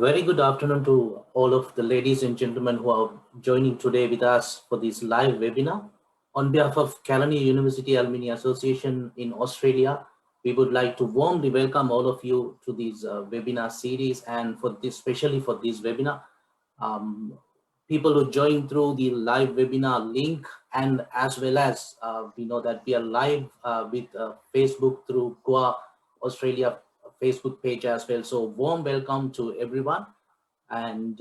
Very good afternoon to all of the ladies and gentlemen who are joining today with us for this live webinar. On behalf of Kelaniya University Alumni Association in Australia, we would like to warmly welcome all of you to this webinar series, and for this, especially for this webinar, um, people who join through the live webinar link, and as well as we know that we are live with Facebook through Goa Australia Facebook page as well. So warm welcome to everyone, and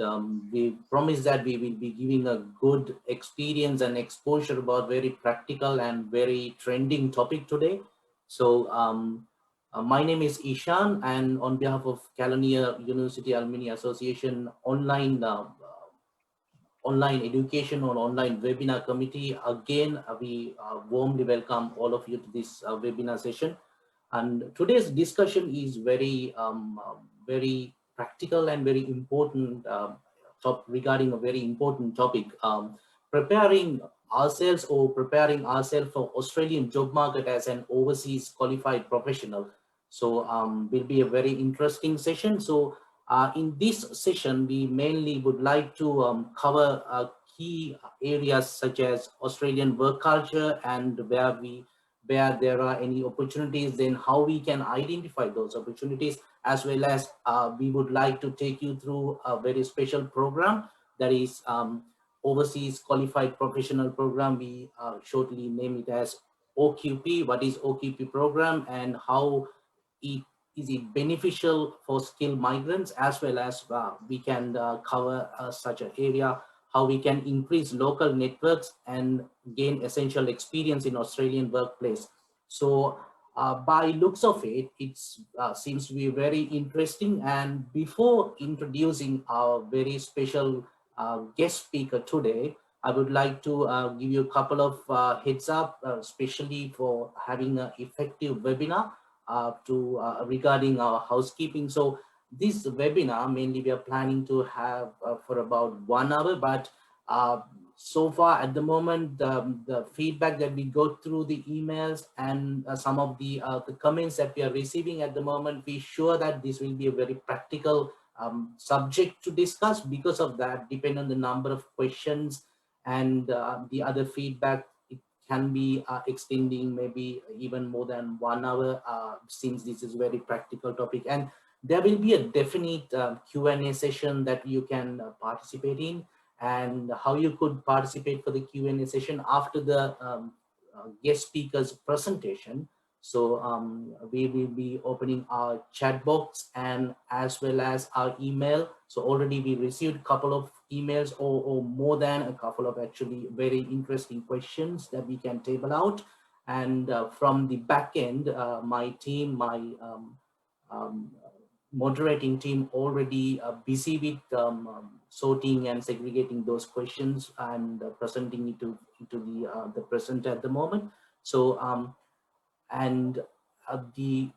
we promise that we will be giving a good experience and exposure about very practical and very trending topic today. So my name is Ishan, and on behalf of Kelaniya University Alumni Association online education or online webinar committee, again we warmly welcome all of you to this webinar session. And today's discussion is very practical and very important regarding a very important topic, preparing preparing ourselves for Australian job market as an overseas qualified professional. So will be a very interesting session. So in this session, we mainly would like to cover key areas such as Australian work culture, and where there are any opportunities, then how we can identify those opportunities, as well as we would like to take you through a very special program that is Overseas Qualified Professional Program. We shortly name it as OQP. What is OQP program, and how it is it beneficial for skilled migrants, as well as we can cover such an area, how we can increase local networks and gain essential experience in Australian workplace. So by looks of it, it seems to be very interesting. And before introducing our very special guest speaker today, I would like to give you a couple of heads up, especially for having an effective webinar regarding our housekeeping. So this webinar mainly we are planning to have for about 1 hour, but so far at the moment, the feedback that we go through the emails and some of the comments that we are receiving at the moment, we sure that this will be a very practical subject to discuss. Because of that, depending on the number of questions and the other feedback, it can be extending maybe even more than 1 hour, since this is a very practical topic. And there will be a definite Q&A session that you can participate in. And how you could participate for the Q&A session after the guest speaker's presentation. So we will be opening our chat box and as well as our email. So already we received a couple of emails, or more than a couple of actually very interesting questions that we can table out. And from the back end, my team, my um, moderating team already busy with sorting and segregating those questions and presenting it to the presenter at the moment. So and the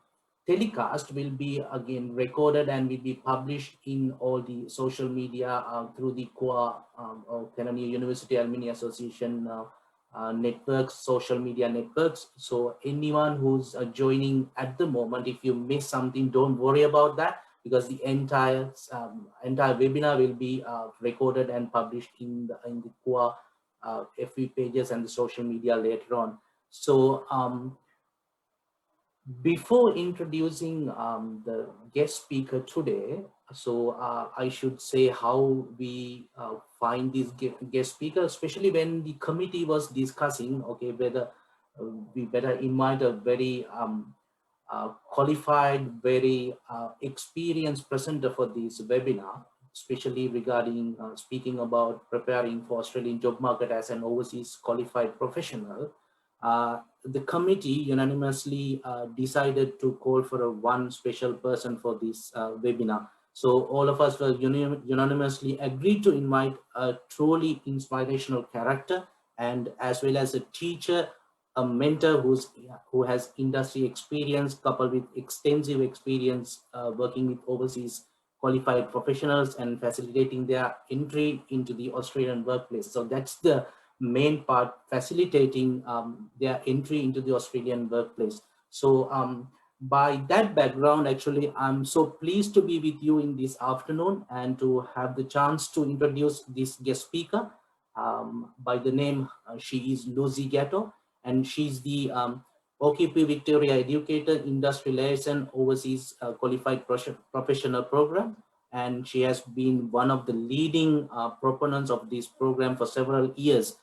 telecast will be again recorded and will be published in all the social media through the KOA or Kelaniya University Alumni Association networks, social media networks. So anyone who's joining at the moment, if you miss something, don't worry about that, because the entire webinar will be recorded and published in the KOA FB pages and the social media later on. So before introducing the guest speaker today, so I should say how we find this guest speaker, especially when the committee was discussing, okay, whether we better invite a very qualified, very experienced presenter for this webinar, especially regarding speaking about preparing for Australian job market as an overseas qualified professional. The committee unanimously decided to call for a one special person for this webinar. So all of us were unanimously agreed to invite a truly inspirational character, and as well as a teacher, a mentor who has industry experience coupled with extensive experience working with overseas qualified professionals and facilitating their entry into the Australian workplace. So that's the main part, facilitating their entry into the Australian workplace. So by that background, actually, I'm so pleased to be with you in this afternoon and to have the chance to introduce this guest speaker. By the name, she is Lucy Gatto, and she's the OKP Victoria Educator Industry Liaison Overseas Qualified Professional Program. And she has been one of the leading proponents of this program for several years,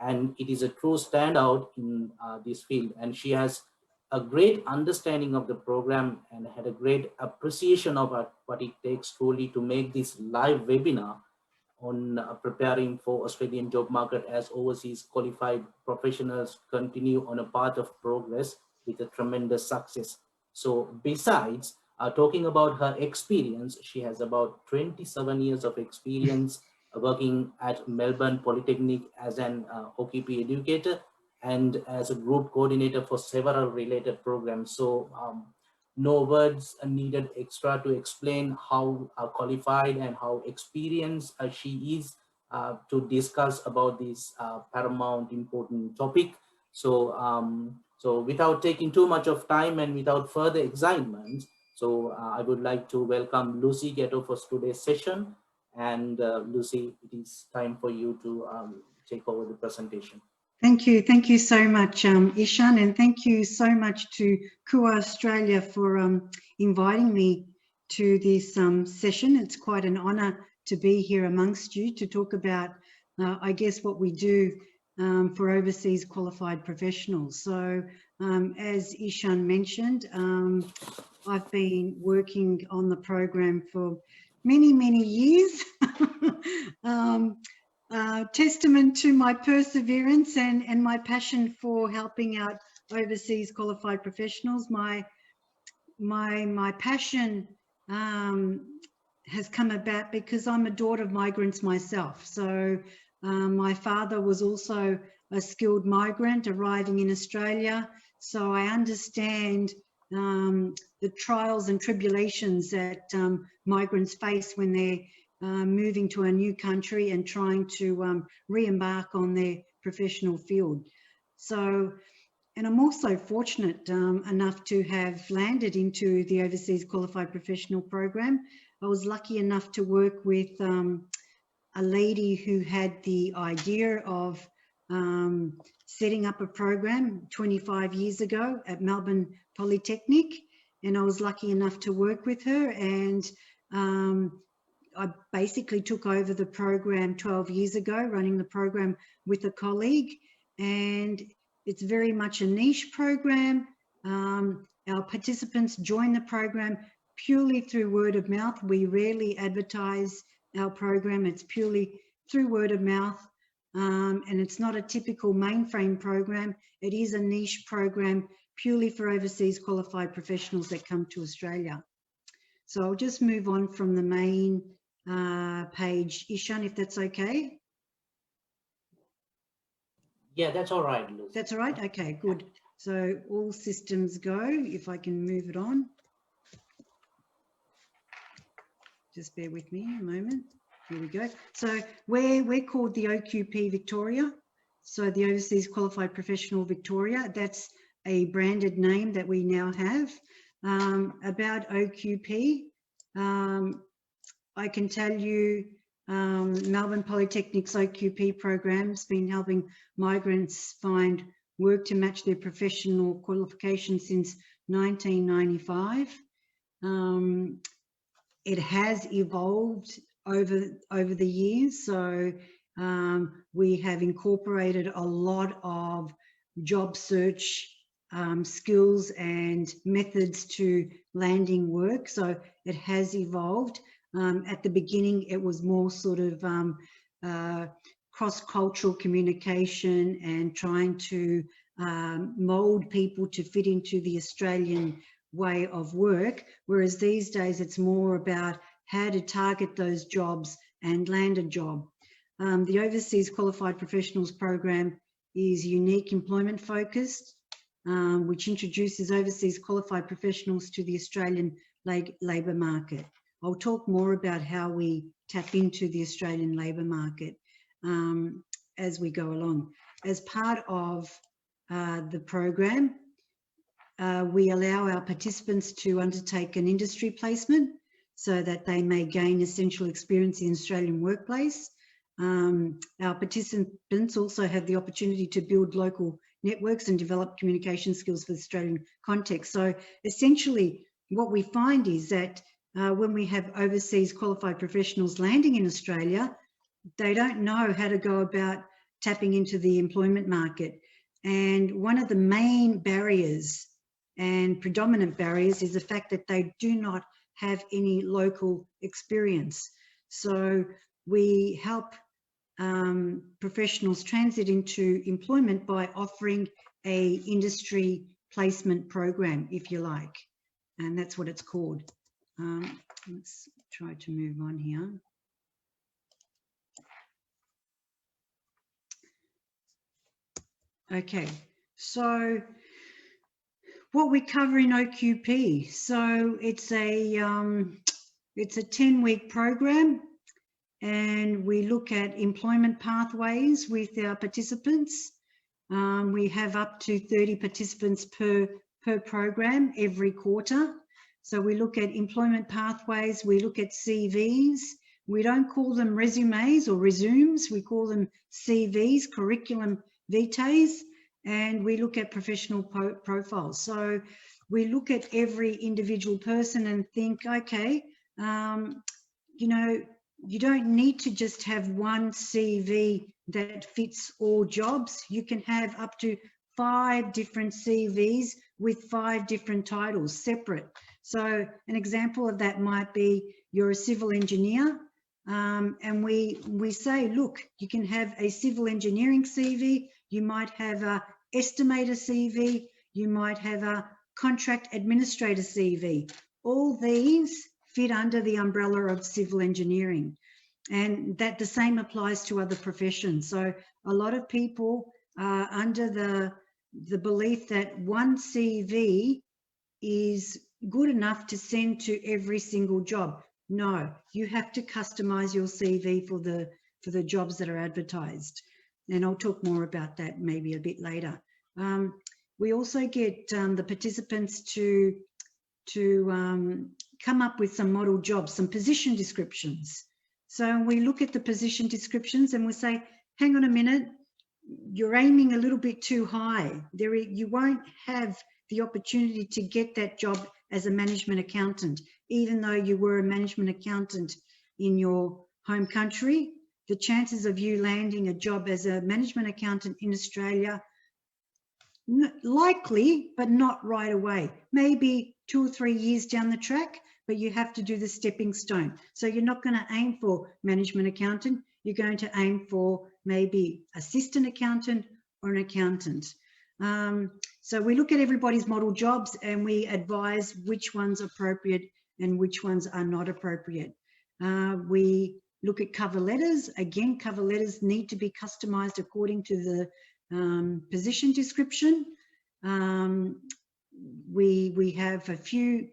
and it is a true standout in this field. And she has a great understanding of the program and had a great appreciation of what it takes truly to make this live webinar on preparing for Australian job market as overseas qualified professionals continue on a path of progress with a tremendous success. So besides talking about her experience, she has about 27 years of experience working at Melbourne Polytechnic as an OKP educator and as a group coordinator for several related programs. So no words are needed extra to explain how qualified and how experienced she is to discuss about this paramount important topic. So, so without taking too much of time and without further excitement, so I would like to welcome Lucy Gatto for today's session. And Lucy, it is time for you to take over the presentation. Thank you so much, Ishan, and thank you so much to KUA Australia for inviting me to this session. It's quite an honour to be here amongst you to talk about, I guess, what we do for overseas qualified professionals. So, as Ishan mentioned, I've been working on the program for many years. Testament to my perseverance and my passion for helping out overseas qualified professionals. My passion has come about because I'm a daughter of migrants myself. So my father was also a skilled migrant arriving in Australia. So I understand the trials and tribulations that migrants face when they're moving to a new country and trying to re-embark on their professional field. So, and I'm also fortunate enough to have landed into the Overseas Qualified Professional Program. I was lucky enough to work with a lady who had the idea of setting up a program 25 years ago at Melbourne Polytechnic, and I was lucky enough to work with her, and I basically took over the program 12 years ago, running the program with a colleague, and it's very much a niche program. Our participants join the program purely through word of mouth. We rarely advertise our program. It's purely through word of mouth, and it's not a typical mainframe program. It is a niche program purely for overseas qualified professionals that come to Australia. So I'll just move on from the main page, Ishan, if that's okay. Yeah, that's all right, Lucy. That's all right? Okay, good. So all systems go, if I can move it on. Just bear with me a moment. Here we go. So we're called the OQP Victoria. So the Overseas Qualified Professional Victoria, that's a branded name that we now have. About OQP, I can tell you Melbourne Polytechnic's OQP program's been helping migrants find work to match their professional qualifications since 1995. It has evolved over the years, so we have incorporated a lot of job search skills and methods to landing work, so it has evolved. At the beginning, it was more sort of cross-cultural communication and trying to mould people to fit into the Australian way of work, whereas these days it's more about how to target those jobs and land a job. The Overseas Qualified Professionals Program is unique employment focused, which introduces overseas qualified professionals to the Australian labour market. I'll talk more about how we tap into the Australian labour market as we go along. As part of the program, we allow our participants to undertake an industry placement so that they may gain essential experience in the Australian workplace. Our participants also have the opportunity to build local networks and develop communication skills for the Australian context. So essentially what we find is that when we have overseas qualified professionals landing in Australia, they don't know how to go about tapping into the employment market. And one of the main barriers and predominant barriers is the fact that they do not have any local experience. So we help professionals transit into employment by offering a industry placement program, if you like, and that's what it's called. Let's try to move on here. Okay, so what we cover in OQP, so it's a 10-week program, and we look at employment pathways with our participants. We have up to 30 participants per program every quarter. So we look at employment pathways, we look at CVs. We don't call them resumes or resumes, we call them CVs, curriculum vitae, and we look at professional profiles. So we look at every individual person and think, okay, you know, you don't need to just have one CV that fits all jobs. You can have up to 5 different CVs with 5 different titles, separate. So an example of that might be you're a civil engineer, and we say, look, you can have a civil engineering CV, you might have a estimator CV, you might have a contract administrator CV. All these fit under the umbrella of civil engineering, and that the same applies to other professions. So a lot of people are under the belief that one CV is good enough to send to every single job. No, you have to customize your CV for the jobs that are advertised, and I'll talk more about that maybe a bit later. We also get the participants to come up with some model jobs, some position descriptions. So we look at the position descriptions and we say, hang on a minute, you're aiming a little bit too high. You won't have the opportunity to get that job as a management accountant, even though you were a management accountant in your home country. The chances of you landing a job as a management accountant in Australia, likely, but not right away. Maybe 2 or 3 years down the track, but you have to do the stepping stone. So you're not going to aim for management accountant. You're going to aim for maybe assistant accountant or an accountant. So we look at everybody's model jobs and we advise which ones are appropriate and which ones are not appropriate. We look at cover letters. Again, cover letters need to be customized according to the position description. We have a few,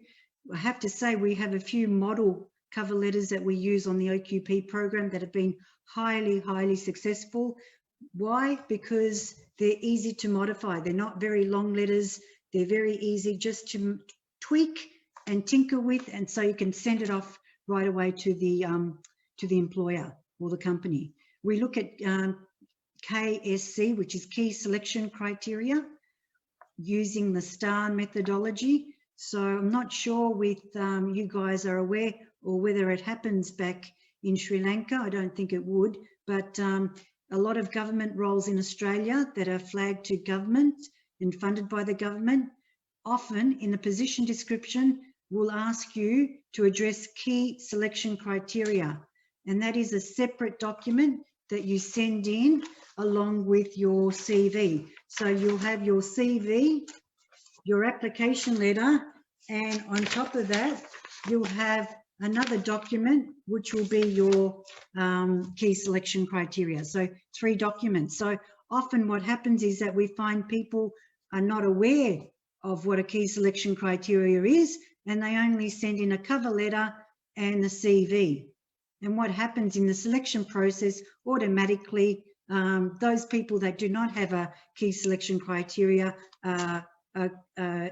I have to say, we have a few model cover letters that we use on the OQP program that have been highly, highly successful. Why? Because they're easy to modify. They're not very long letters. They're very easy just to tweak and tinker with, and so you can send it off right away to the employer or the company. We look at KSC, which is key selection criteria, using the STAR methodology. So I'm not sure with you guys are aware or whether it happens back in Sri Lanka. I don't think it would, but a lot of government roles in Australia that are flagged to government and funded by the government, often in the position description will ask you to address key selection criteria. And that is a separate document that you send in along with your CV. So you'll have your CV, your application letter, and on top of that, you'll have another document which will be your key selection criteria. So 3 documents. So often what happens is that we find people are not aware of what a key selection criteria is, and they only send in a cover letter and the CV. And what happens in the selection process, automatically those people that do not have a key selection criteria are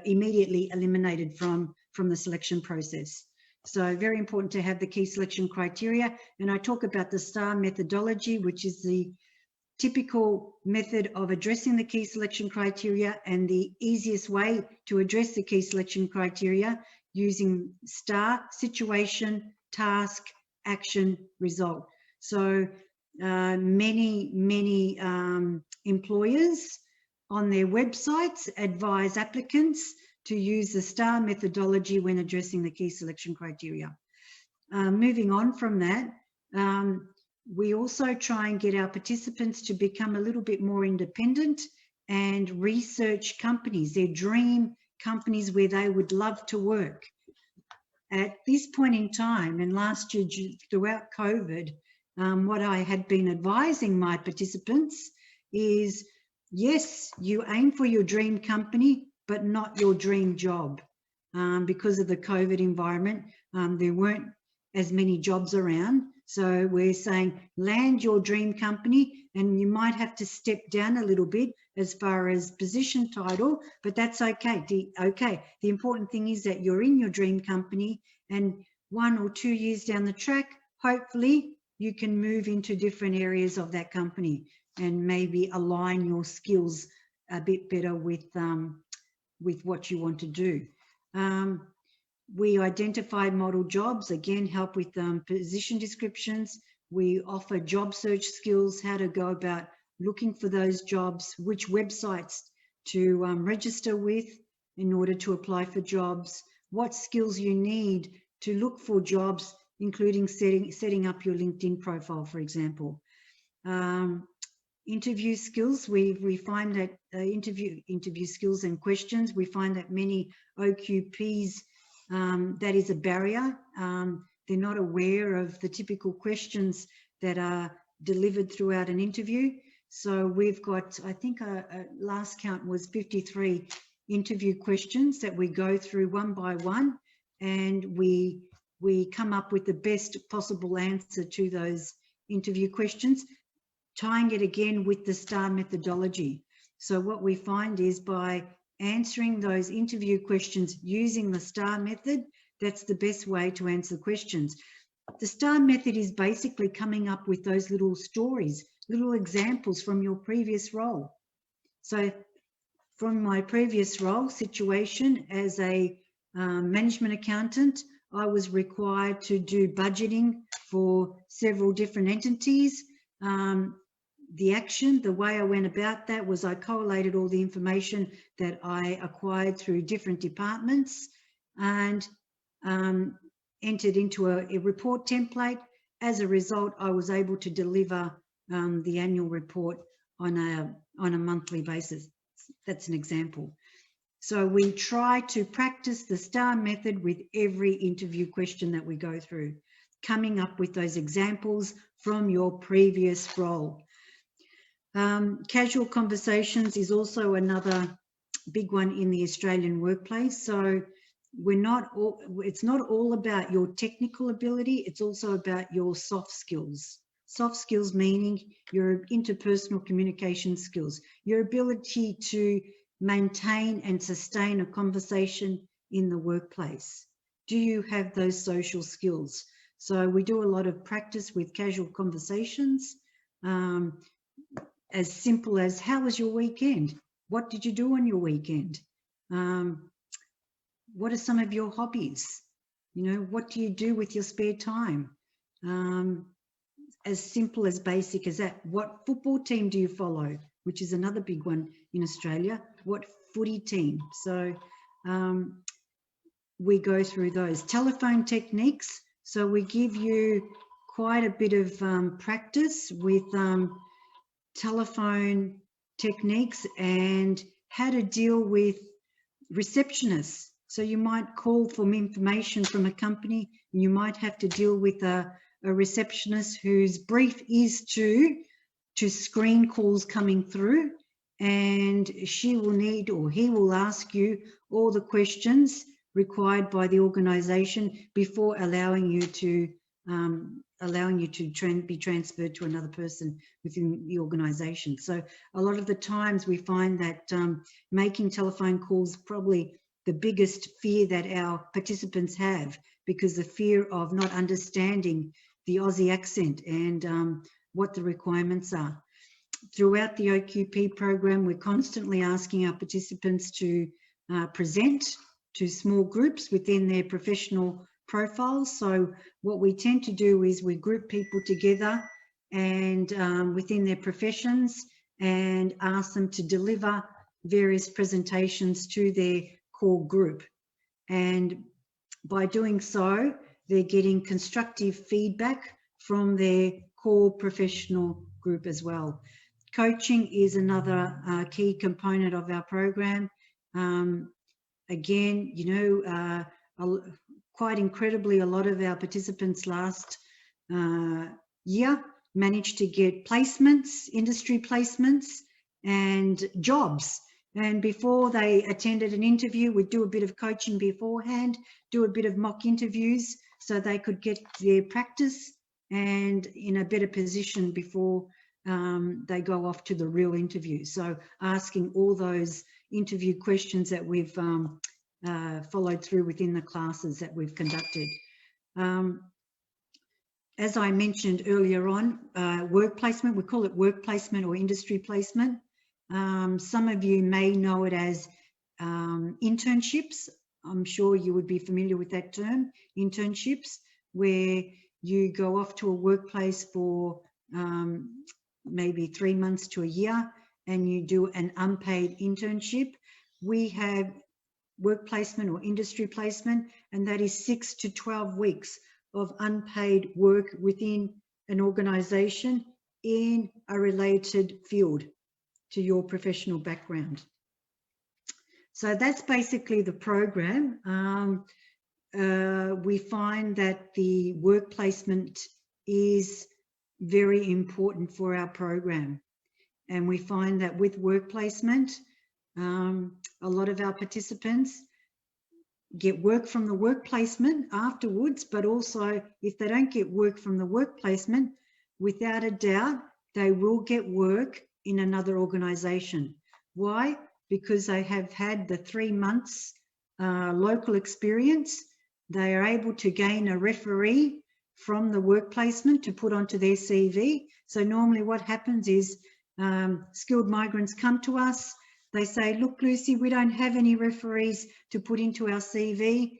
immediately eliminated from the selection process. So very important to have the key selection criteria. And I talk about the STAR methodology, which is the typical method of addressing the key selection criteria and the easiest way to address the key selection criteria using STAR: situation, task, action, result. So many employers on their websites advise applicants to use the STAR methodology when addressing the key selection criteria. Moving on from that, we also try and get our participants to become a little bit more independent and research companies, their dream companies where they would love to work. At this point in time, and last year throughout COVID, what I had been advising my participants is, yes, you aim for your dream company, but not your dream job. Because of the COVID environment, there weren't as many jobs around. So we're saying land your dream company, and you might have to step down a little bit as far as position title, but that's okay. The important thing is that you're in your dream company, and 1 or 2 years down the track, hopefully you can move into different areas of that company and maybe align your skills a bit better with what you want to do. We identify model jobs, again, help with position descriptions. We offer job search skills, how to go about looking for those jobs, which websites to register with in order to apply for jobs, what skills you need to look for jobs, including setting up your LinkedIn profile, for example. Interview skills, we find that interview skills and questions, we find that many OQPs, that is a barrier. They're not aware of the typical questions that are delivered throughout an interview. So we've got, I think last count was 53 interview questions that we go through one by one, and we come up with the best possible answer to those interview questions, tying it again with the STAR methodology. So what we find is by answering those interview questions using the STAR method, that's the best way to answer questions. The STAR method is basically coming up with those little stories, little examples from your previous role. So from my previous role, situation as a management accountant, I was required to do budgeting for several different entities. The way I went about that was I collated all the information that I acquired through different departments and entered into a report template. As a result, I was able to deliver the annual report on a monthly basis. That's an example. So we try to practice the STAR method with every interview question that we go through, coming up with those examples from your previous role. Casual conversations is also another big one in the Australian workplace. So it's not all about your technical ability, it's also about your soft skills. Soft skills meaning your interpersonal communication skills, your ability to maintain and sustain a conversation in the workplace. Do you have those social skills? So we do a lot of practice with casual conversations, as simple as, how was your weekend? What did you do on your weekend? What are some of your hobbies? You know, what do you do with your spare time? As simple as basic as that. What football team do you follow? Which is another big one in Australia. What footy team? So we go through those. Telephone techniques. So we give you quite a bit of practice with telephone techniques and how to deal with receptionists. So you might call for information from a company, and you might have to deal with a receptionist whose brief is to screen calls coming through, and she will need, or he will ask you all the questions required by the organisation before allowing you to allowing you to be transferred to another person within the organisation. So a lot of the times we find that making telephone calls probably the biggest fear that our participants have, because the fear of not understanding the Aussie accent and what the requirements are. Throughout the OQP program, we're constantly asking our participants to present to small groups within their professional profiles. So what we tend to do is we group people together and within their professions and ask them to deliver various presentations to their core group. And by doing so, they're getting constructive feedback from their core professional group as well. Coaching is another key component of our program. Again, you know, quite incredibly, a lot of our participants last year managed to get placements, industry placements and jobs. And before they attended an interview, we'd do a bit of coaching beforehand, do a bit of mock interviews so they could get their practice and in a better position before they go off to the real interview. So asking all those interview questions that we've followed through within the classes that we've conducted. As I mentioned earlier on, work placement, we call it work placement or industry placement. Some of you may know it as internships. I'm sure you would be familiar with that term, internships, where you go off to a workplace for maybe 3 months to a year and you do an unpaid internship. We have work placement or industry placement, and that is 6 to 12 weeks of unpaid work within an organisation in a related field to your professional background. So that's basically the program. We find that the work placement is very important for our program. And we find that with work placement, a lot of our participants get work from the work placement afterwards, but also if they don't get work from the work placement, without a doubt, they will get work in another organisation. Why? Because they have had the 3 months local experience. They are able to gain a referee from the work placement to put onto their CV. So normally what happens is skilled migrants come to us. They say, look, Lucy, we don't have any referees to put into our CV.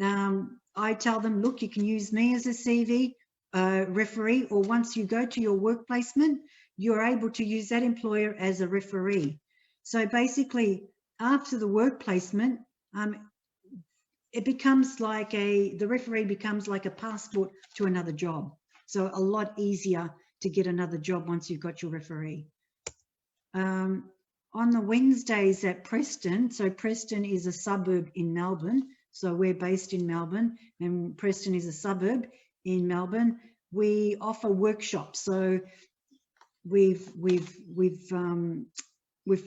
I tell them, look, you can use me as a CV referee, or once you go to your work placement, you're able to use that employer as a referee. So basically, after the work placement, it becomes like the referee becomes like a passport to another job. So a lot easier to get another job once you've got your referee. On the Wednesdays at Preston, so Preston is a suburb in Melbourne, so we're based in Melbourne, and Preston is a suburb in Melbourne. We offer workshops, so we've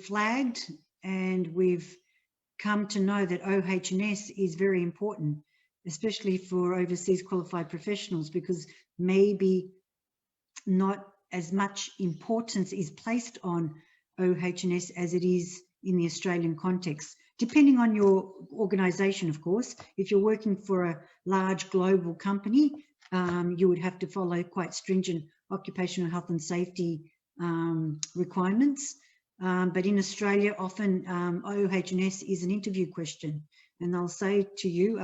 flagged and we've come to know that OH&S is very important, especially for overseas qualified professionals, because maybe not as much importance is placed on OH&S as it is in the Australian context, depending on your organisation, of course. If you're working for a large global company, you would have to follow quite stringent occupational health and safety requirements. But in Australia, often OH&S is an interview question, and they'll say to you,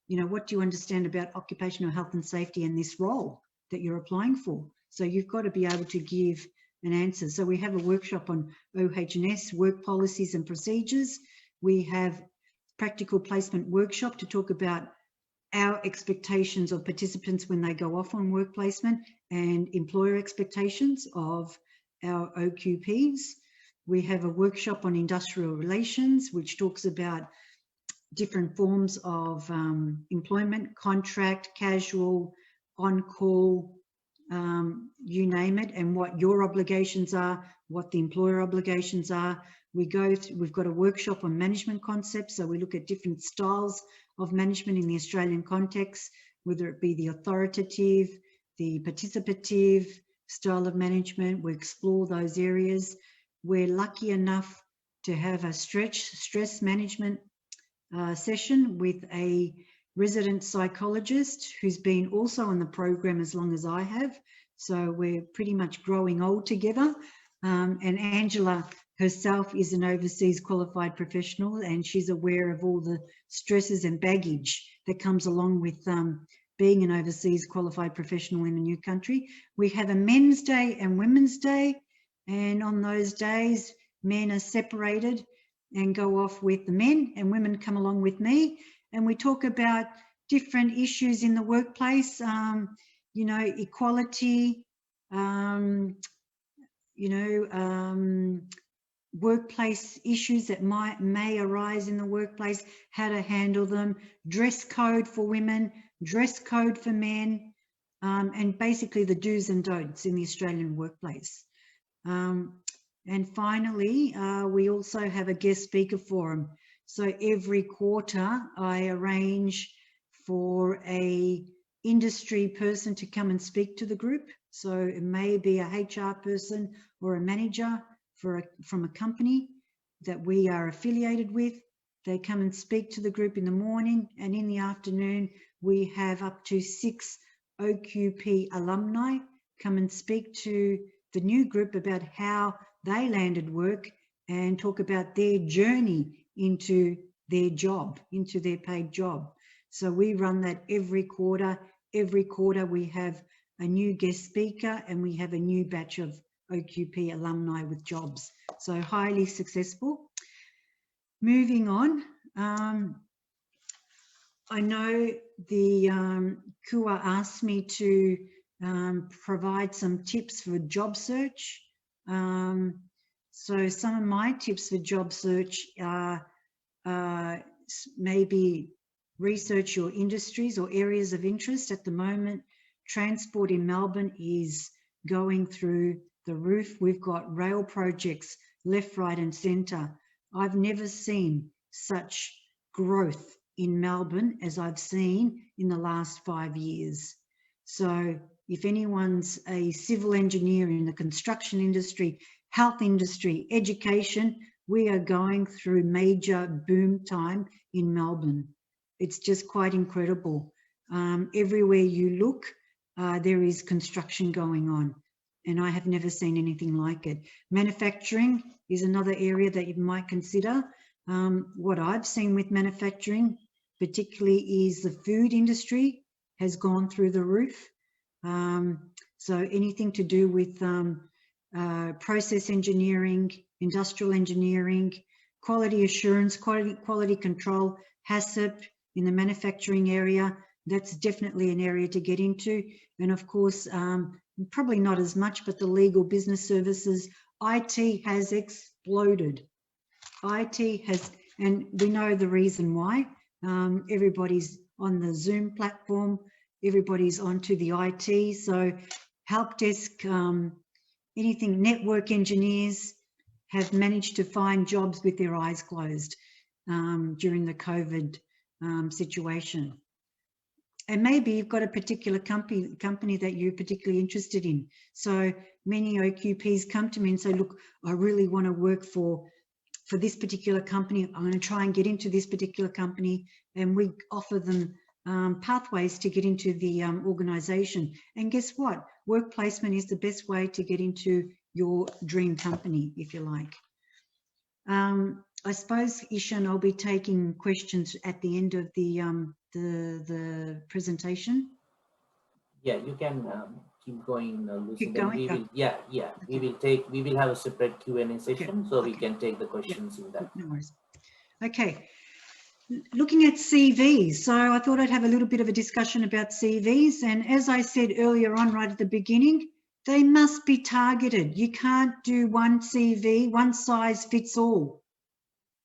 you know, what do you understand about occupational health and safety in this role that you're applying for? So you've got to be able to give an answer. So we have a workshop on OH&S, work policies and procedures. We have practical placement workshop to talk about our expectations of participants when they go off on work placement and employer expectations of our OQPs. We have a workshop on industrial relations, which talks about different forms of employment, contract, casual, on-call, you name it, and what your obligations are, what the employer obligations are. We've got a workshop on management concepts, so we look at different styles of management in the Australian context, whether it be the authoritative, the participative style of management. We explore those areas. We're lucky enough to have a stress management session with a resident psychologist who's been also on the program as long as I have. So we're pretty much growing old together. And Angela herself is an overseas qualified professional, and she's aware of all the stresses and baggage that comes along with being an overseas qualified professional in a new country. We have a Men's Day and Women's Day, and on those days, men are separated and go off with the men, and women come along with me, and we talk about different issues in the workplace, you know, equality, workplace issues that may arise in the workplace, how to handle them, dress code for women, dress code for men, and basically the do's and don'ts in the Australian workplace. And finally, we also have a guest speaker forum. So every quarter I arrange for a industry person to come and speak to the group. So it may be a HR person or a manager from a company that we are affiliated with. They come and speak to the group in the morning, and in the afternoon we have up to 6 OQP alumni come and speak to the new group about how they landed work and talk about their journey into their job, into their paid job. So we run that every quarter. Every quarter we have a new guest speaker and we have a new batch of OQP alumni with jobs. So highly successful. Moving on, I know the KUA asked me to provide some tips for job search. So some of my tips for job search are maybe research your industries or areas of interest. At the moment, transport in Melbourne is going through the roof. We've got rail projects left, right and centre. I've never seen such growth in Melbourne as I've seen in the last 5 years. So if anyone's a civil engineer in the construction industry, health industry, education, we are going through major boom time in Melbourne. It's just quite incredible. Everywhere you look, there is construction going on, and I have never seen anything like it. Manufacturing is another area that you might consider. What I've seen with manufacturing, particularly, is the food industry has gone through the roof. So anything to do with process engineering, industrial engineering, quality assurance, quality control, HACCP in the manufacturing area, that's definitely an area to get into. And of course, probably not as much, but the legal business services, IT has exploded. IT has, and we know the reason why. Everybody's on the Zoom platform, everybody's onto the IT. So help desk, anything, network engineers have managed to find jobs with their eyes closed during the COVID situation. And maybe you've got a particular company that you're particularly interested in. So many OQPs come to me and say, look, I really want to work for this particular company. I'm going to try and get into this particular company, and we offer them pathways to get into the organisation. And guess what? Work placement is the best way to get into your dream company, if you like. I suppose, Ishan, I'll be taking questions at the end of the presentation. Yeah, you can keep going, Lucy. Keep Then going? we will, yeah. We will have a separate Q&A session, so we can take the questions in that. No worries. Okay. Looking at CVs, so I thought I'd have a little bit of a discussion about CVs. And as I said earlier on, right at the beginning, they must be targeted. You can't do one CV, one size fits all.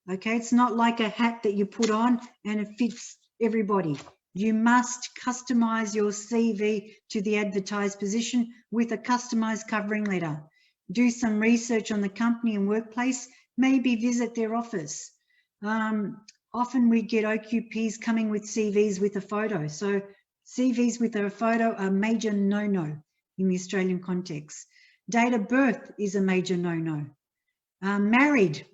Okay, it's not like a hat that you put on and it fits everybody. You must customize your CV to the advertised position with a customized covering letter. Do some research on the company and workplace, maybe visit their office. Often we get OQPs coming with CVs with a photo. So CVs with a photo are a major no-no in the Australian context. Date of birth is a major no-no. Married,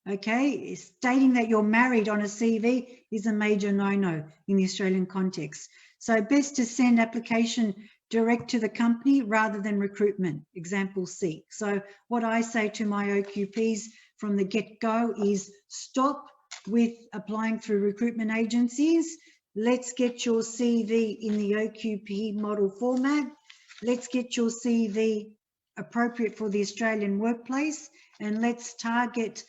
okay, stating that you're married on a CV is a major no-no in the Australian context. So best to send application direct to the company rather than recruitment, example C. So what I say to my OQPs from the get-go is stop with applying through recruitment agencies. Let's get your CV in the OQP model format. Let's get your CV appropriate for the Australian workplace, and let's target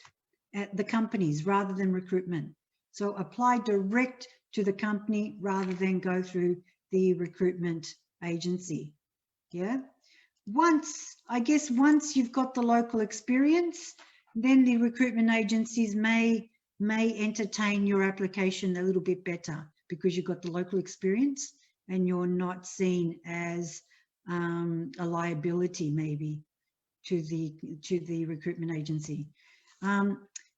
at the companies rather than recruitment. So apply direct to the company rather than go through the recruitment agency. Yeah. Once you've got the local experience, then the recruitment agencies may entertain your application a little bit better because you've got the local experience and you're not seen as a liability maybe to the recruitment agency.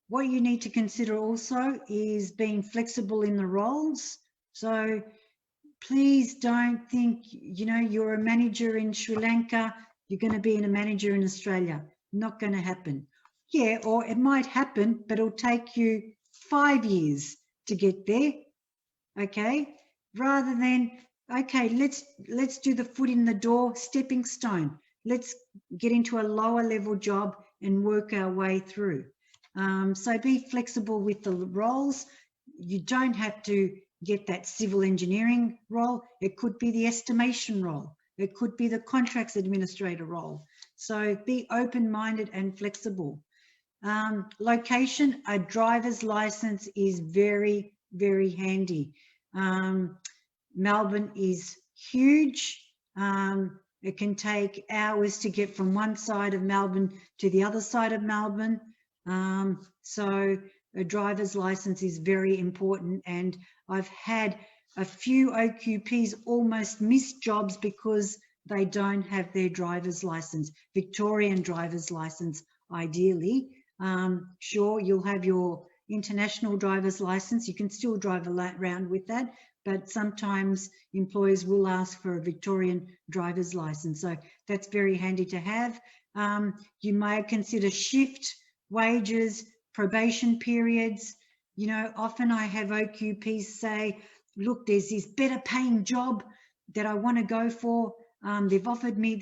What you need to consider also is being flexible in the roles. So please don't think, you're a manager in Sri Lanka, you're going to be a manager in Australia. Not going to happen. Yeah, or it might happen, but it'll take you 5 years to get there. Okay, rather than, okay, let's do the foot in the door stepping stone. Let's get into a lower level job and work our way through. So be flexible with the roles. You don't have to get that civil engineering role. It could be the estimation role. It could be the contracts administrator role. So be open-minded and flexible. Location, a driver's license is very, very handy. Melbourne is huge. It can take hours to get from one side of Melbourne to the other side of Melbourne. So a driver's license is very important, and I've had a few OQPs almost miss jobs because they don't have their driver's license, Victorian driver's license ideally. Sure, you'll have your international driver's license, you can still drive around with that, but sometimes employers will ask for a Victorian driver's license, so that's very handy to have. You may consider shift, wages, probation periods. Often I have OQPs say, look, there's this better paying job that I want to go for. They've offered me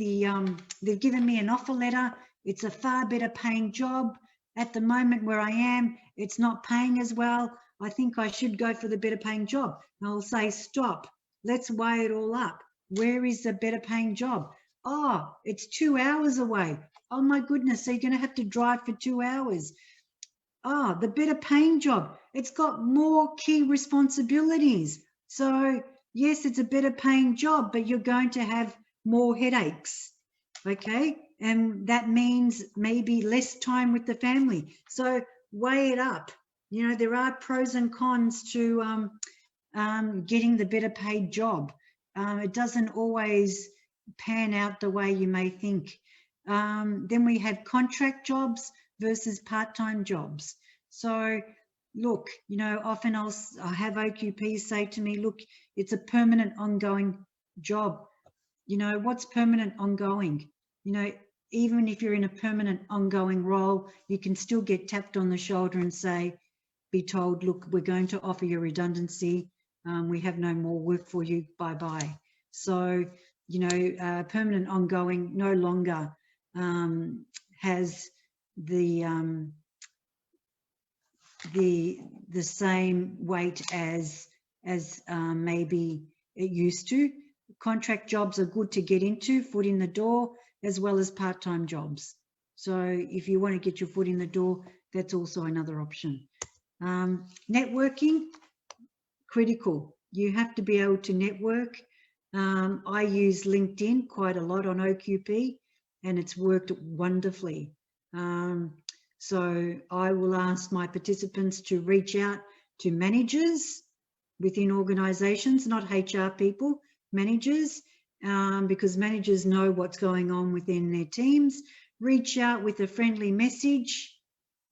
they've given me an offer letter. It's a far better paying job. At the moment where I am, it's not paying as well. I think I should go for the better paying job. And I'll say, stop, let's weigh it all up. Where is the better paying job? Oh, it's 2 hours away. Oh my goodness, so you're going to have to drive for 2 hours. Oh, the better paying job, it's got more key responsibilities. So yes, it's a better paying job, but you're going to have more headaches, okay? And that means maybe less time with the family. So weigh it up. There are pros and cons to getting the better paid job. It doesn't always pan out the way you may think. Then we have contract jobs versus part-time jobs. So look, often I have OQPs say to me, look, it's a permanent ongoing job. What's permanent ongoing? Even if you're in a permanent ongoing role, you can still get tapped on the shoulder and be told, look, we're going to offer you redundancy. We have no more work for you. Bye-bye. So, permanent ongoing no longer has the same weight as maybe it used to. Contract jobs are good to get into, foot in the door, as well as part-time jobs. So if you want to get your foot in the door, that's also another option. Networking, critical. You have to be able to network. I use LinkedIn quite a lot on OQP, and it's worked wonderfully. So I will ask my participants to reach out to managers within organisations, not HR people, managers, because managers know what's going on within their teams. Reach out with a friendly message,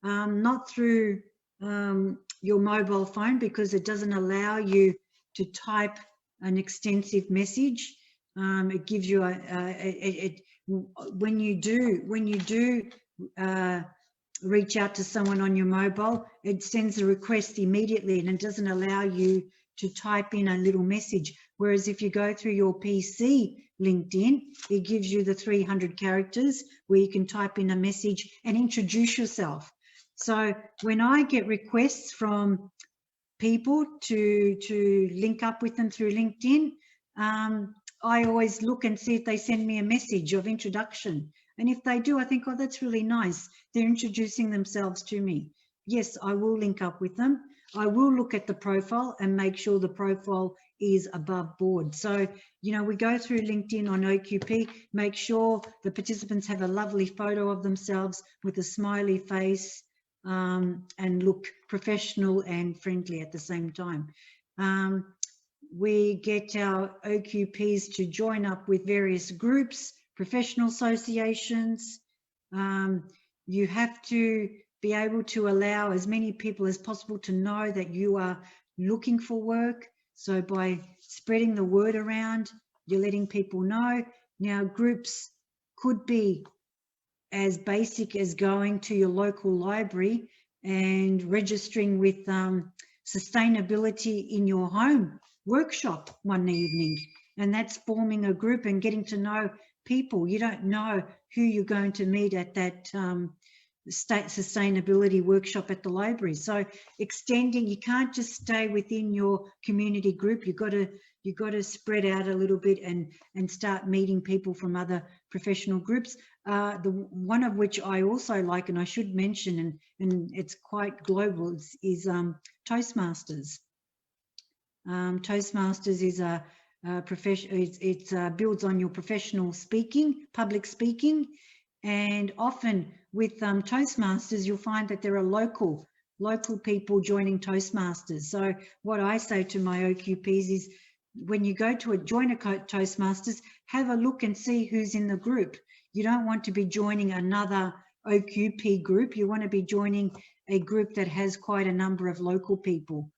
not through your mobile phone, because it doesn't allow you to type an extensive message. It gives you when you do reach out to someone on your mobile, it sends a request immediately and it doesn't allow you to type in a little message. Whereas if you go through your PC LinkedIn, it gives you the 300 characters where you can type in a message and introduce yourself. So when I get requests from people to link up with them through LinkedIn, I always look and see if they send me a message of introduction. And if they do, I think, oh, that's really nice. They're introducing themselves to me. Yes, I will link up with them. I will look at the profile and make sure the profile is above board. So, you know, we go through LinkedIn on OQP, make sure the participants have a lovely photo of themselves with a smiley face, and look professional and friendly at the same time. We get our OQPs to join up with various groups, professional associations. You have to be able to allow as many people as possible to know that you are looking for work. So by spreading the word around, you're letting people know. Now, groups could be as basic as going to your local library and registering with sustainability in your home workshop one evening. And that's forming a group and getting to know people. You don't know who you're going to meet at that state sustainability workshop at the library. So extending, you can't just stay within your community group. You've got to spread out a little bit and start meeting people from other professional groups. The one of which I also like, and I should mention, and it's quite global, is Toastmasters. Toastmasters is a profession. It builds on your professional speaking, public speaking, and often with Toastmasters, you'll find that there are local people joining Toastmasters. So what I say to my OQPs is, when you go to join a Toastmasters, have a look and see who's in the group. You don't want to be joining another OQP group. You want to be joining a group that has quite a number of local people.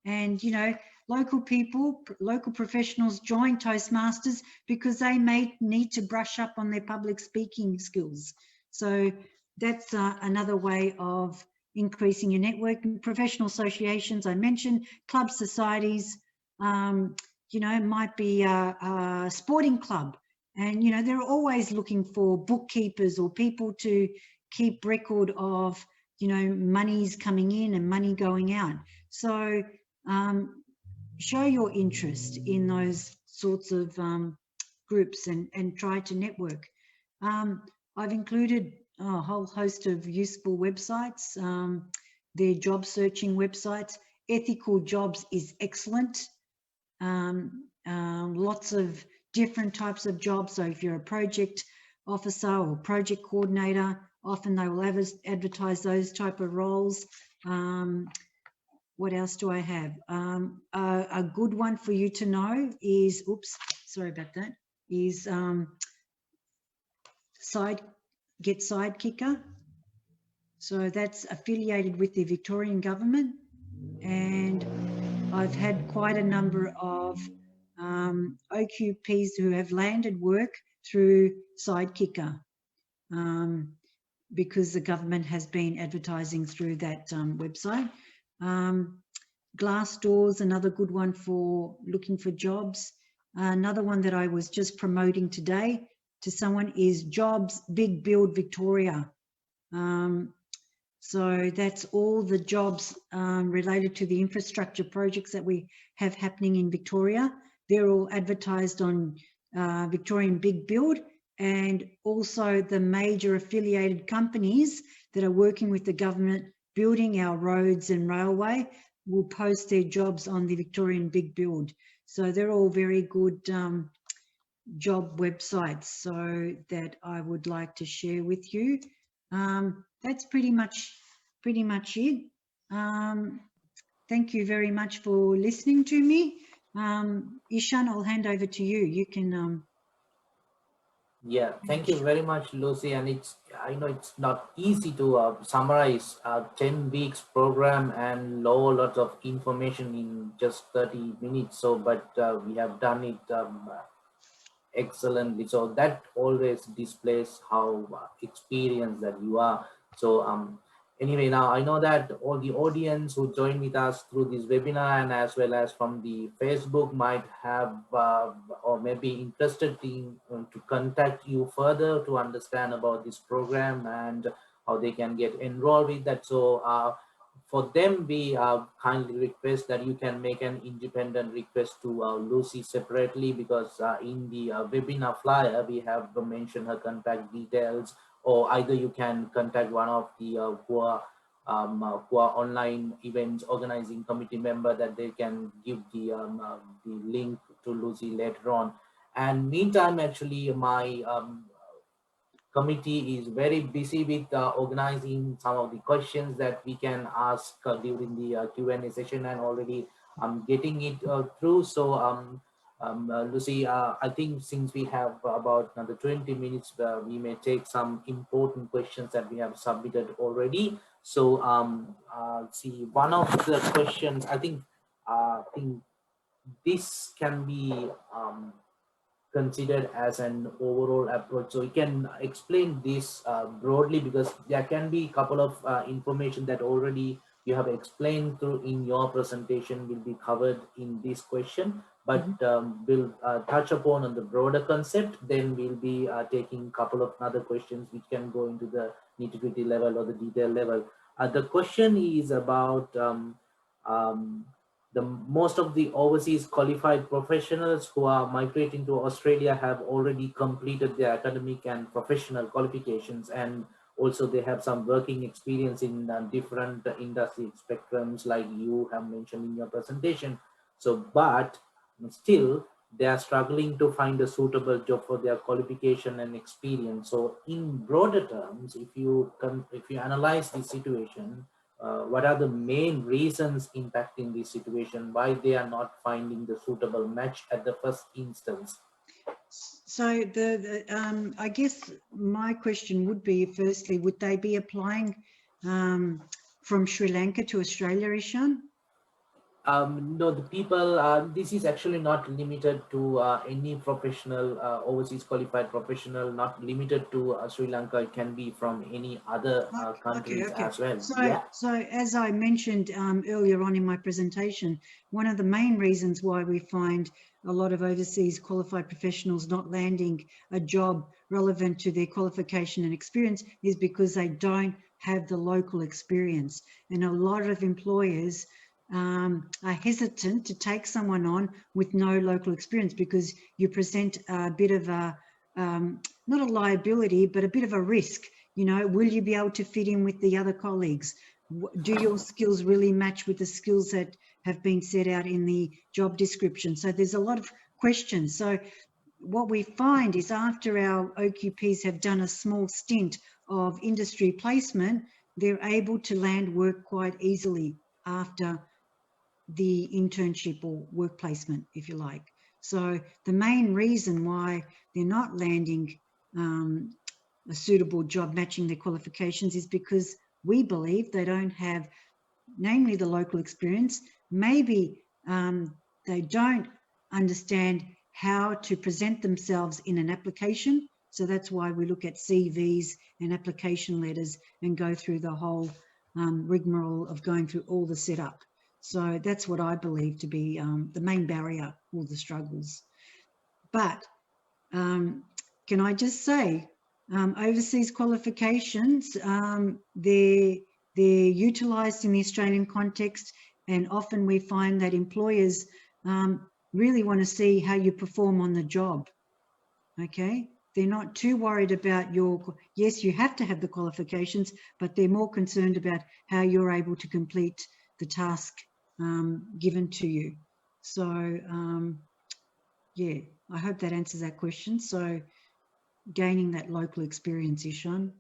And, you know, local people, local professionals join Toastmasters because they may need to brush up on their public speaking skills. So that's another way of increasing your network. Professional associations, I mentioned, club societies, you know, it might be a sporting club. And, you know, they're always looking for bookkeepers or people to keep record of, you know, monies coming in and money going out. So show your interest in those sorts of groups and try to network. I've included a whole host of useful websites. They're job searching websites. Ethical Jobs is excellent. Lots of different types of jobs. So if you're a project officer or project coordinator, often they will advertise those type of roles. What else do I have? A good one for you to know is, oops, sorry about that, is Sidekicker. So that's affiliated with the Victorian government, and I've had quite a number of OQPs who have landed work through Sidekicker, because the government has been advertising through that website. Glassdoor's another good one for looking for jobs. Another one that I was just promoting today to someone is Jobs Big Build Victoria. So that's all the jobs related to the infrastructure projects that we have happening in Victoria. They're all advertised on Victorian Big Build, and also the major affiliated companies that are working with the government building our roads and railway will post their jobs on the Victorian Big Build. So they're all very good job websites, so that I would like to share with you. That's pretty much it. Thank you very much for listening to me. Ishan, I'll hand over to you. You can Yeah, thank you very much, Lucy. And I know it's not easy to summarize a 10 weeks program and lots of information in just 30 minutes. So, but we have done it excellently. So that always displays how experienced that you are. So anyway, now I know that all the audience who join with us through this webinar and as well as from the Facebook might have or may be interested in to contact you further to understand about this program and how they can get enrolled with that. So for them, we kindly request that you can make an independent request to Lucy separately, because in the webinar flyer, we have mentioned her contact details, or either you can contact one of the who are online events organizing committee member, that they can give the link to Lucy later on. And meantime, actually, my committee is very busy with organizing some of the questions that we can ask during the Q&A session, and already I'm getting it through. So Lucy, I think since we have about another 20 minutes, we may take some important questions that we have submitted already. So see, one of the questions, I think this can be considered as an overall approach. So you can explain this broadly, because there can be a couple of information that already you have explained through in your presentation will be covered in this question, but Mhm. we'll touch upon on the broader concept. Then we'll be taking a couple of other questions which can go into the nitty-gritty level or the detail level. The question is about um, the most of the overseas qualified professionals who are migrating to Australia have already completed their academic and professional qualifications, and also they have some working experience in different industry spectrums like you have mentioned in your presentation. So, but still they are struggling to find a suitable job for their qualification and experience. So in broader terms, if you analyze the situation, what are the main reasons impacting this situation, why they are not finding the suitable match at the first instance? So I guess my question would be, firstly, would they be applying from Sri Lanka to Australia, Ishan? No, the people, this is actually not limited to any professional, overseas qualified professional, not limited to Sri Lanka. It can be from any other Okay, countries okay. as well. So, Yeah. so as I mentioned earlier on in my presentation, one of the main reasons why we find a lot of overseas qualified professionals not landing a job relevant to their qualification and experience is because they don't have the local experience. And a lot of employers are hesitant to take someone on with no local experience, because you present a bit of a, not a liability, but a bit of a risk. You know, will you be able to fit in with the other colleagues? Do your skills really match with the skills that have been set out in the job description? So there's a lot of questions. So what we find is, after our OQPs have done a small stint of industry placement, they're able to land work quite easily after the internship or work placement, if you like. So the main reason why they're not landing a suitable job matching their qualifications is because we believe they don't have, namely the local experience. Maybe they don't understand how to present themselves in an application. So that's why we look at CVs and application letters and go through the whole rigmarole of going through all the setup. So that's what I believe to be the main barrier, or the struggles. But can I just say, overseas qualifications, they're utilised in the Australian context, and often we find that employers really want to see how you perform on the job. Okay, they're not too worried about your, yes, you have to have the qualifications, but they're more concerned about how you're able to complete the task given to you. So yeah, I hope that answers that question. So gaining that local experience, Ishan.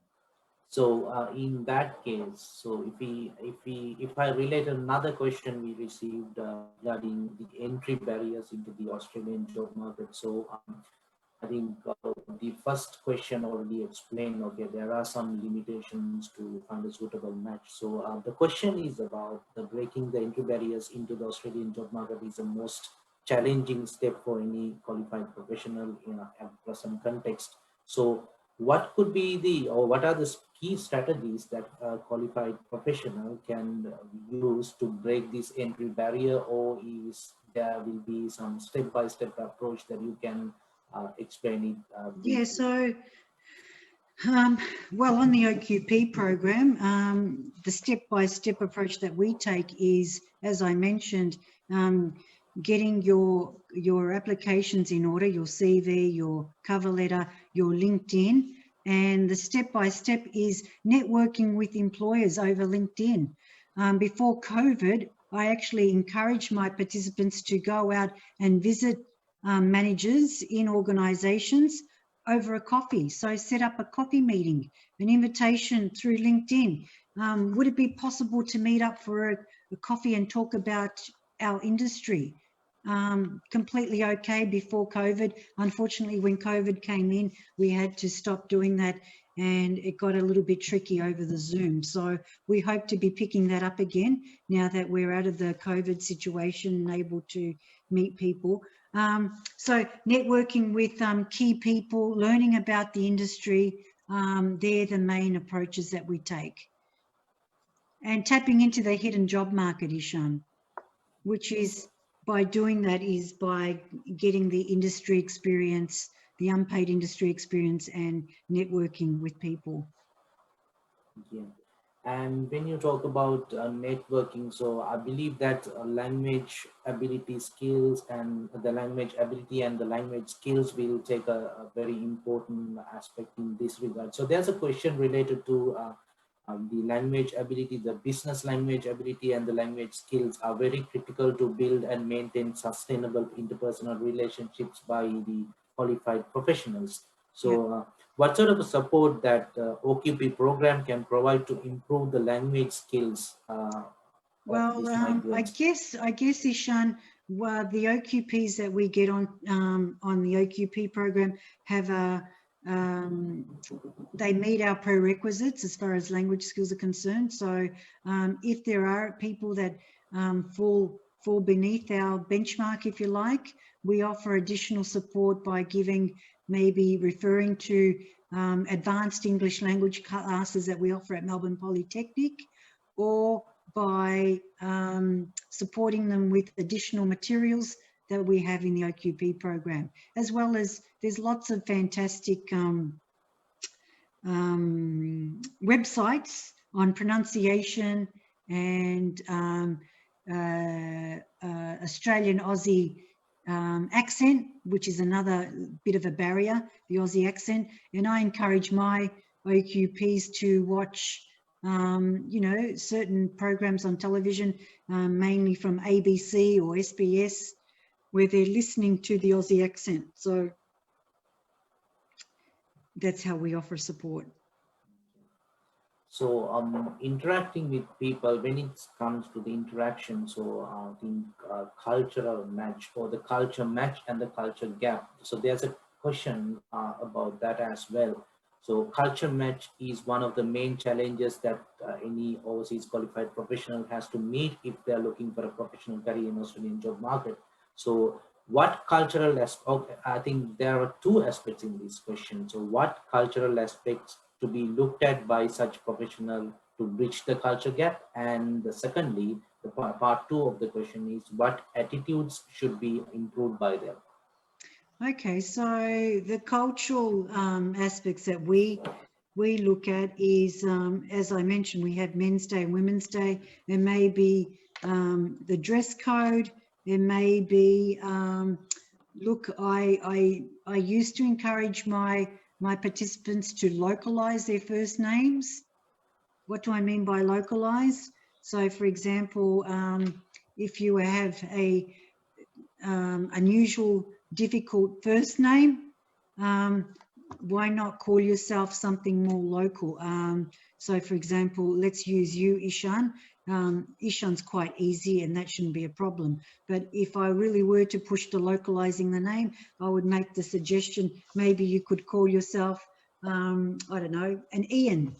So in that case, so if I relate another question we received regarding the entry barriers into the Australian job market. So I think the first question already explained, okay, there are some limitations to find a suitable match. So the question is about the breaking the entry barriers into the Australian job market is the most challenging step for any qualified professional in a present context. So what could be or what are the key strategies that a qualified professional can use to break this entry barrier, or is there will be some step-by-step approach that you can explain it Yeah, briefly? so well, on the OQP program, the step-by-step approach that we take is, as I mentioned, getting your applications in order, your CV, your cover letter, your LinkedIn, and the step-by-step is networking with employers over LinkedIn. Before COVID, I actually encouraged my participants to go out and visit managers in organisations over a coffee. So set up a coffee meeting, an invitation through LinkedIn. Would it be possible to meet up for a coffee and talk about our industry? Completely okay before COVID. Unfortunately, when COVID came in, we had to stop doing that and it got a little bit tricky over the Zoom. So we hope to be picking that up again now that we're out of the COVID situation and able to meet people. So networking with key people, learning about the industry, they're the main approaches that we take. And tapping into the hidden job market, Ishan, which is by doing that is by getting the industry experience, the unpaid industry experience and networking with people. Yeah. And when you talk about networking, so I believe that language ability skills and the language ability and the language skills will take a very important aspect in this regard. So there's a question related to the language ability, the business language ability and the language skills are very critical to build and maintain sustainable interpersonal relationships by the qualified professionals. Yeah. So what sort of support that OQP program can provide to improve the language skills of Well, these I migrants? guess, Ishan, well, the OQPs that we get on the OQP program have they meet our prerequisites as far as language skills are concerned. So if there are people that fall beneath our benchmark, if you like, we offer additional support by giving, maybe referring to advanced English language classes that we offer at Melbourne Polytechnic, or by supporting them with additional materials that we have in the OQP program, as well as there's lots of fantastic websites on pronunciation and Australian Aussie accent, which is another bit of a barrier, the Aussie accent. And I encourage my OQPs to watch you know, certain programs on television, mainly from ABC or SBS, where they're listening to the Aussie accent. So that's how we offer support. So interacting with people, when it comes to the interaction, so the cultural match or the culture match and the culture gap. So there's a question about that as well. So culture match is one of the main challenges that any overseas qualified professional has to meet if they're looking for a professional career in Australian job market. So what cultural aspects, I think there are two aspects in this question. So what cultural aspects to be looked at by such professional to bridge the culture gap? And secondly, the part two of the question is what attitudes should be improved by them? Okay, so the cultural aspects that we look at is, as I mentioned, we have Men's Day and Women's Day. There may be the dress code. There may be, look, I used to encourage my participants to localize their first names. What do I mean by localize? So, for example, if you have a unusual, difficult first name, why not call yourself something more local? So for example, let's use you, Ishan. Ishan's quite easy and that shouldn't be a problem. But if I really were to push to localizing the name, I would make the suggestion, maybe you could call yourself, I don't know, an Ian,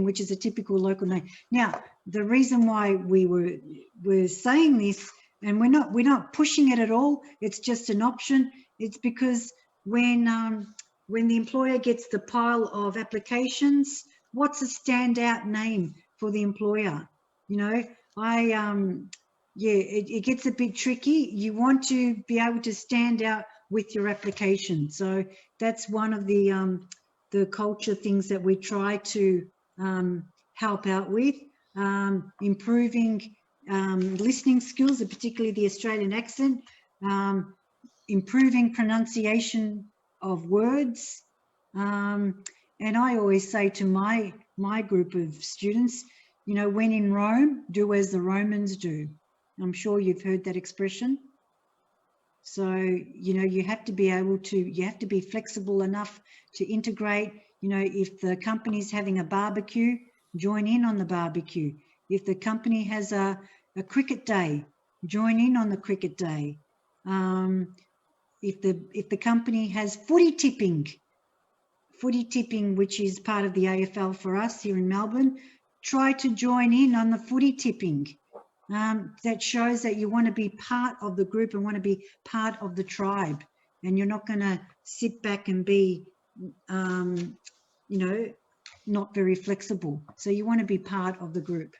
which is a typical local name. Now, the reason why we're saying this, and we're not pushing it at all, it's just an option. It's because when the employer gets the pile of applications, what's a standout name for the employer? You know, it gets a bit tricky. You want to be able to stand out with your application. So that's one of the culture things that we try to help out with, improving listening skills, particularly the Australian accent, improving pronunciation of words. And I always say to my group of students, you know, when in Rome, do as the Romans do. I'm sure you've heard that expression. So, you know, you have to be flexible enough to integrate. You know, if the company's having a barbecue, join in on the barbecue. If the company has a cricket day, join in on the cricket day. If the company has footy tipping, which is part of the AFL for us here in Melbourne, try to join in on the footy tipping. That shows that you want to be part of the group and want to be part of the tribe, and you're not going to sit back and be, you know, not very flexible. So you want to be part of the group.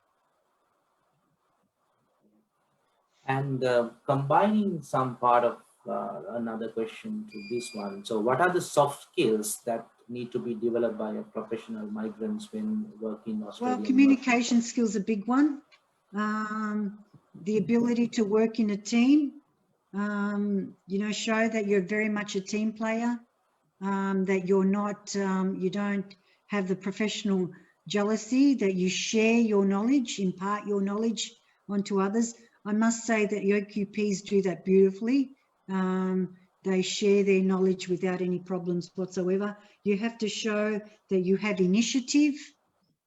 And combining some part of another question to this one. So what are the soft skills that need to be developed by a professional migrants when working in Australia? Well, communication skills are a big one. The ability to work in a team, you know, show that you're very much a team player, that you're not, you don't have the professional jealousy, that you share your knowledge, impart your knowledge onto others. I must say that the OQPs do that beautifully. They share their knowledge without any problems whatsoever. You have to show that you have initiative,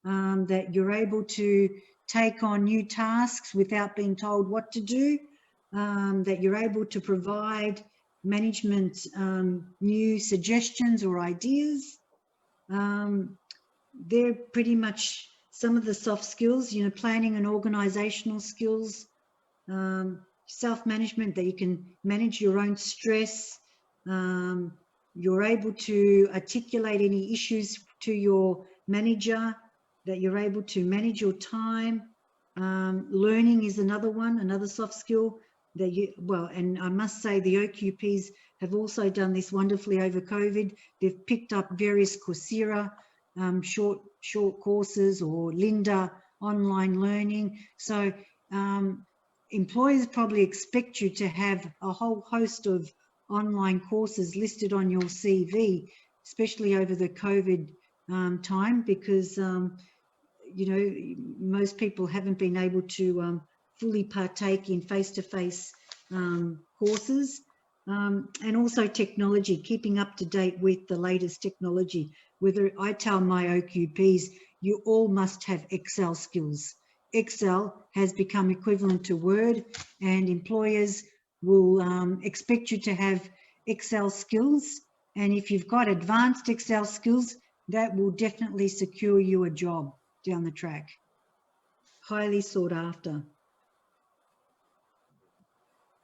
that you're able to take on new tasks without being told what to do, that you're able to provide management new suggestions or ideas. They're pretty much some of the soft skills, you know, planning and organizational skills, self-management, that you can manage your own stress. You're able to articulate any issues to your manager, that you're able to manage your time. Learning is another one, another soft skill that and I must say the OQPs have also done this wonderfully over COVID. They've picked up various Coursera short courses, or Linda online learning. So employers probably expect you to have a whole host of online courses listed on your CV, especially over the COVID time, because you know, most people haven't been able to fully partake in face-to-face courses, and also technology, keeping up to date with the latest technology. Whether I tell my OQPs, you all must have Excel skills. Excel has become equivalent to Word, and employers will expect you to have Excel skills. And if you've got advanced Excel skills, that will definitely secure you a job down the track. Highly sought after.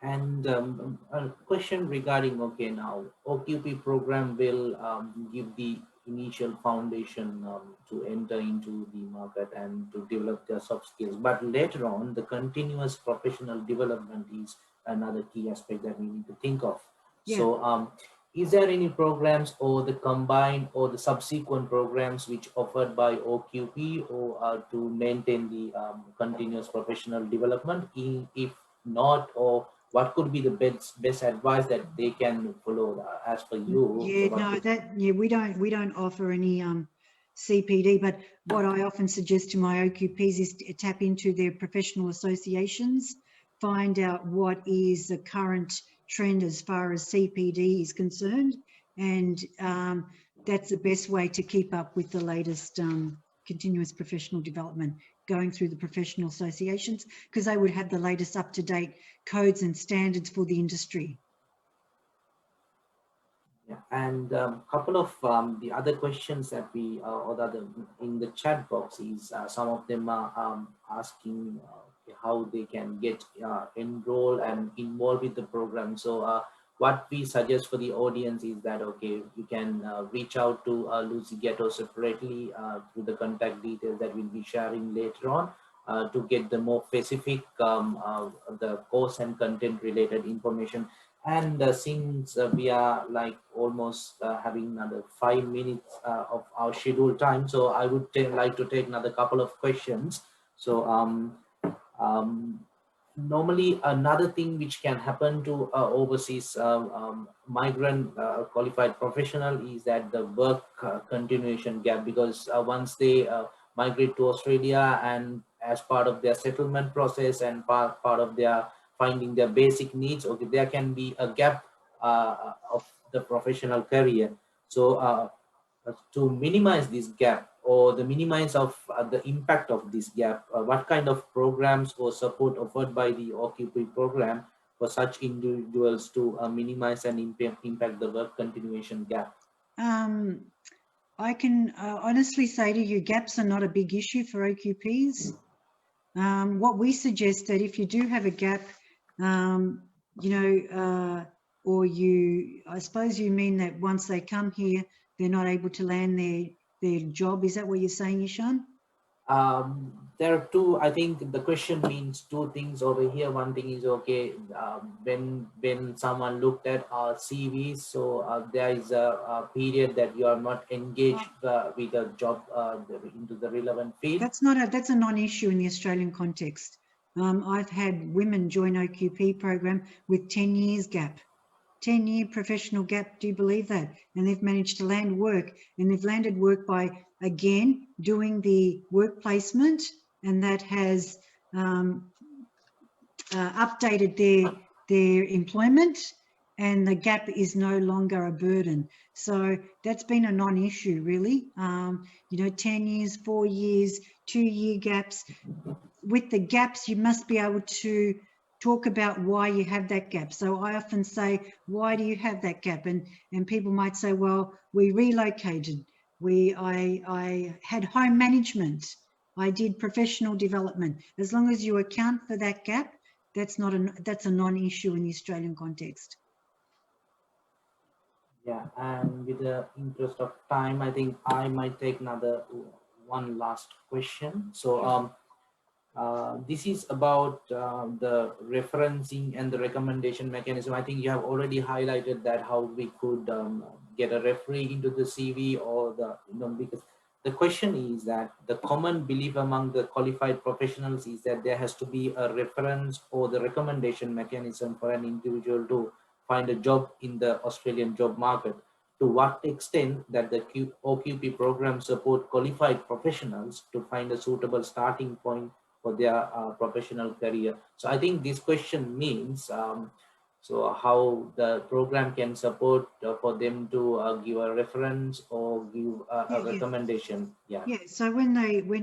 And a question regarding, okay, now OQP program will give the initial foundation to enter into the market and to develop their soft skills. But later on, the continuous professional development is another key aspect that we need to think of. Yeah. So is there any programs or the combined or the subsequent programs which offered by OQP or to maintain the continuous professional development? If not, or what could be the best advice that they can follow as per you? Yeah, we don't offer any CPD, but what I often suggest to my OQPs is to tap into their professional associations, find out what is the current trend as far as CPD is concerned, and that's the best way to keep up with the latest continuous professional development. going through the professional associations, because they would have the latest up-to-date codes and standards for the industry. Yeah, and couple of the other questions that we or the other in the chat box is some of them are asking how they can get enrolled and involved with the program. So what we suggest for the audience is that, okay, you can reach out to Lucy Ghetto separately through the contact details that we'll be sharing later on to get the more specific the course and content related information. And since we are like almost having another 5 minutes of our scheduled time, so I would like to take another couple of questions. So um, normally another thing which can happen to overseas migrant qualified professional is that the work continuation gap, because once they migrate to Australia and as part of their settlement process and part of their finding their basic needs, okay, there can be a gap of the professional career. So to minimize this gap or the minimize of the impact of this gap, what kind of programs or support offered by the OQP program for such individuals to minimize and impact the work continuation gap? I can honestly say to you, gaps are not a big issue for OQPs. What we suggest that if you do have a gap, or I suppose you mean that once they come here, they're not able to land their job. Is that what you're saying, Ishan? There are two. I think the question means two things over here. One thing is, okay, when someone looked at our CVs, so there is a period that you are not engaged with a job into the relevant field. That's a non-issue in the Australian context. I've had women join OQP program with 10 years gap. 10-year professional gap, do you believe that? And they've managed to land work, and they've landed work by, again, doing the work placement, and that has updated their employment, and the gap is no longer a burden. So that's been a non-issue, really. 10 years, 4 years, 2-year gaps. With the gaps, you must be able to talk about why you have that gap. So I often say, why do you have that gap? And people might say, well, we relocated. I had home management. I did professional development. As long as you account for that gap, that's a non-issue in the Australian context. Yeah, and with the interest of time, I think I might take one last question. So this is about the referencing and the recommendation mechanism. I think you have already highlighted that how we could get a referee into the CV or because the question is that the common belief among the qualified professionals is that there has to be a reference or the recommendation mechanism for an individual to find a job in the Australian job market. To what extent that the OQP program support qualified professionals to find a suitable starting point for their professional career. So I think this question means so how the program can support for them to give a reference or give a recommendation. Yeah. Yeah. So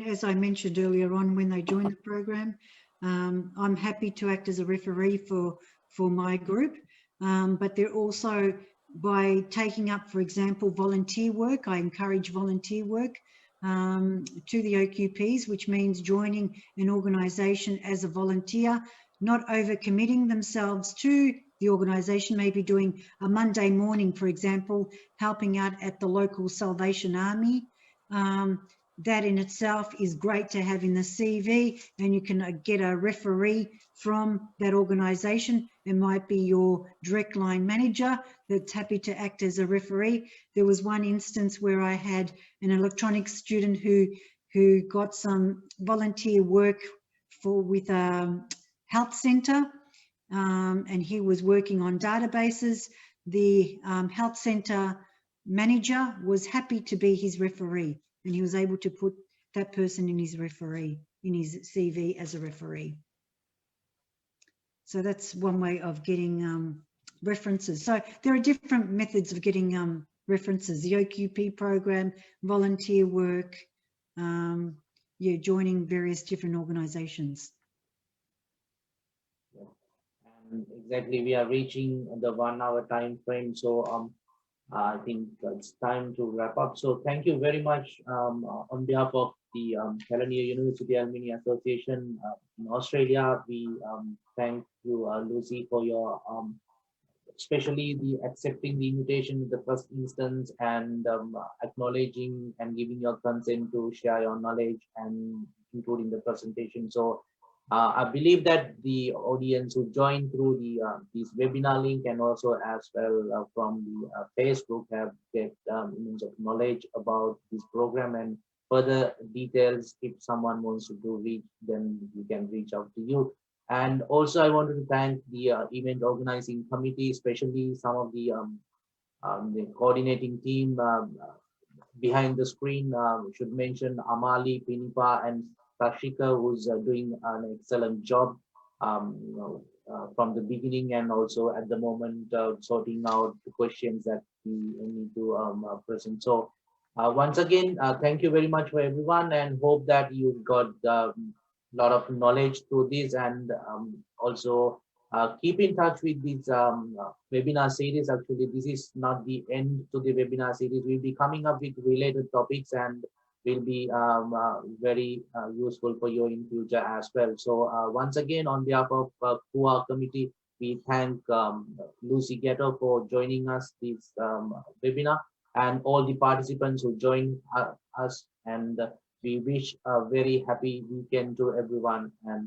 as I mentioned earlier on, when they join the program, I'm happy to act as a referee for my group. But they're also, by taking up, for example, volunteer work, I encourage volunteer work to the OQPs, which means joining an organisation as a volunteer, not overcommitting themselves to the organisation, maybe doing a Monday morning, for example, helping out at the local Salvation Army. That in itself is great to have in the CV, and you can get a referee from that organisation. It might be your direct line manager that's happy to act as a referee. There was one instance where I had an electronics student who got some volunteer work with a health centre, and he was working on databases. The health centre manager was happy to be his referee, and he was able to put that person in his CV as a referee. So that's one way of getting references. So there are different methods of getting references: the OQP program, volunteer work, joining various different organizations. And exactly, we are reaching the 1 hour time frame. So I think it's time to wrap up. So thank you very much on behalf of the Kelaniya University Alumni Association in Australia. We thank you, Lucy, for your especially the accepting the invitation in the first instance and acknowledging and giving your consent to share your knowledge and including the presentation. So I believe that the audience who joined through the this webinar link and also as well from the Facebook have get immense of knowledge about this program and further details. If someone wants to do reach, then we can reach out to you. And also, I wanted to thank the event organizing committee, especially some of the coordinating team behind the screen. Should mention Amali, Pinipa, and Kashika, who's doing an excellent job from the beginning and also at the moment sorting out the questions that we need to present. So once again, thank you very much for everyone and hope that you got lot of knowledge through this and also keep in touch with this webinar series. Actually, this is not the end to the webinar series. We'll be coming up with related topics and will be very useful for you in future as well. So once again, on behalf of KUA committee, we thank Lucy Ghetto for joining us this webinar and all the participants who joined us and we wish a very happy weekend to everyone and